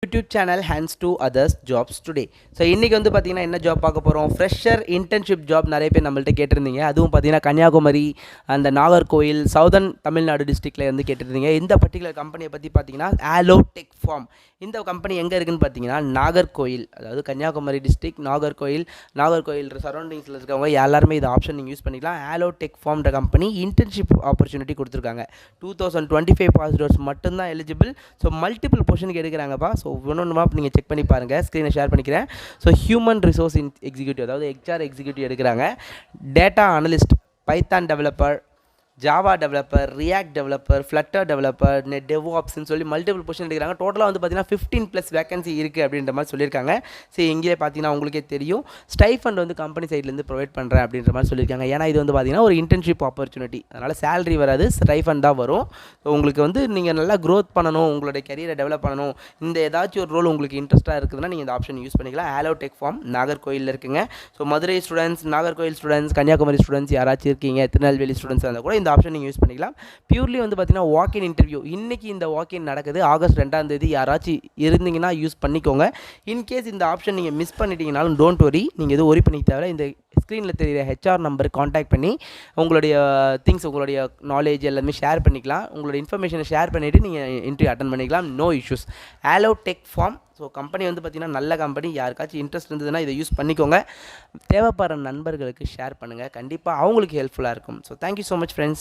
YouTube channel hands to others jobs today. So இன்றைக்கி வந்து பார்த்திங்கன்னா என்ன ஜாப் பார்க்க போகிறோம், ஃப்ரெஷர் இன்டர்ன்ஷிப் ஜாப் நிறைய பேர் நம்மள்ட்ட கேட்டிருந்தீங்க. அதுவும் பார்த்திங்கன்னா கன்னியாகுமரி, அந்த நாகர்கோயில், சவுதர்ன் தமிழ்நாடு டிஸ்ட்ரிக்டில் வந்து கேட்டிருந்தீங்க. இந்த பர்டிகுலர் கம்பெனியை பற்றி பார்த்திங்கன்னா ஆலோ டெக் ஃபார்ம். இந்த கம்பெனி எங்கே இருக்குதுன்னு பார்த்தீங்கன்னா நாகர்கோயில், அதாவது கன்னியாகுமரி டிஸ்ட்ரிக்ட் நாகர்கோயில் சரௌண்டிங்ஸில் இருக்கவங்க எல்லாருமே இந்த ஆப்ஷன் நீங்கள் யூஸ் பண்ணிக்கலாம். ஆலோ டெக் ஃபார்ம்ன்ற கம்பெனி இன்டர்ன்ஷிப் ஆப்பர்ச்சுனிட்டி கொடுத்துருக்காங்க. 2025 பாஸ் அவுட்ஸ் மட்டும்தான் எலிஜிபிள். ஸோ மல்டிபிள் பொசிஷனுக்கு எடுக்கிறாங்கப்பா. ஸோ ஒன்று நீங்கள் செக் பண்ணி பாருங்கள், ஸ்க்ரீனை ஷேர் பண்ணிக்கிறேன். ஸோ ஹியூமன் ரிசோர்ஸ் எக்ஸிக்யூட்டிவ், அதாவது ஹெச்ஆர் எக்ஸிக்யூட்டிவ் எடுக்கிறாங்க. Data analyst, Python developer, Java developer, React developer, Flutter developer, டெவ்ஆப்ஸ்ன்னு சொல்லி மல்டிபிள் பொசிஷன் எடுக்கிறாங்க. டோட்டலாக வந்து பார்த்தீங்கன்னா 15+ வேகன்சி இருக்குது அப்படின்ற மாதிரி சொல்லியிருக்காங்க. சரி, இங்கே பார்த்தீங்கன்னா உங்களுக்கே தெரியும், ஸ்டைஃபண்ட் வந்து கம்பெனி சைட்லேருந்து ப்ரொவைட் பண்ணுறேன் அப்படின்ற மாதிரி சொல்லியிருக்காங்க. ஏன்னா இது வந்து பார்த்தீங்கன்னா ஒரு இன்டர்ன்ஷிப் ஆப்பர்ச்சுனிட்டி, அதனால் சேலரி வராது, ஸ்டைஃபண்ட் தான் வரும். ஸோ உங்களுக்கு வந்து நீங்கள் நல்லா க்ரோத் பண்ணணும், உங்களுடைய கரியரை டெவலப் பண்ணணும், இந்த ஏதாச்சும் ஒரு ரோல் உங்களுக்கு இன்ட்ரெஸ்ட்டாக இருக்குதுன்னா நீங்கள் இந்த ஆப்ஷன் யூஸ் பண்ணிக்கலாம். ஆலோ டெக் ஃபார்ம் நாகர்கோயிலில் இருக்குங்க. So Madurai students, Nagercoil students, Kanyakumari students யாராச்சும் இருக்கீங்க, திருநெல்வேலி ஸ்டூடெண்ட்ஸ் இருந்தால் கூட இந்த ஆப்ஷன் நீங்கள் யூஸ் பண்ணிக்கலாம். பியூர்லி வந்து பார்த்தீங்கன்னா வாக்கின் இன்டர்வியூ. இன்றைக்கி இந்த வாக்கின் நடக்குது, ஆகஸ்ட் 2ஆம் தேதி. யாராச்சும் இருந்தீங்கன்னா யூஸ் பண்ணிக்கோங்க. இன்கேஸ் இந்த ஆப்ஷன் நீங்கள் மிஸ் பண்ணிட்டீங்கனாலும் டோன்ட் வரி, நீங்கள் எதுவும் ஒரி பண்ணிக்க தேவை. இந்த ஸ்க்ரீனில் தெரிகிற ஹெச்ஆர் நம்பருக்கு காண்டாக்ட் பண்ணி உங்களுடைய திங்ஸ், உங்களுடைய நாலேஜ் எல்லாமே ஷேர் பண்ணிக்கலாம். உங்களோட இன்ஃபர்மேஷனை ஷேர் பண்ணிவிட்டு நீங்கள் இன்டர்வியூ அட்டன் பண்ணிக்கலாம். No issues. ஆலோ டெக் ஃபார்ம். ஸோ கம்பெனி வந்து பார்த்திங்கன்னா நல்ல கம்பெனி. யாருக்காச்சும் இன்ட்ரெஸ்ட் இருந்ததுன்னா இதை யூஸ் பண்ணிக்கோங்க. தேவைப்படுற நண்பர்களுக்கு ஷேர் பண்ணுங்கள், கண்டிப்பாக அவங்களுக்கு ஹெல்ப்ஃபுல்லாக இருக்கும். So thank you so much friends.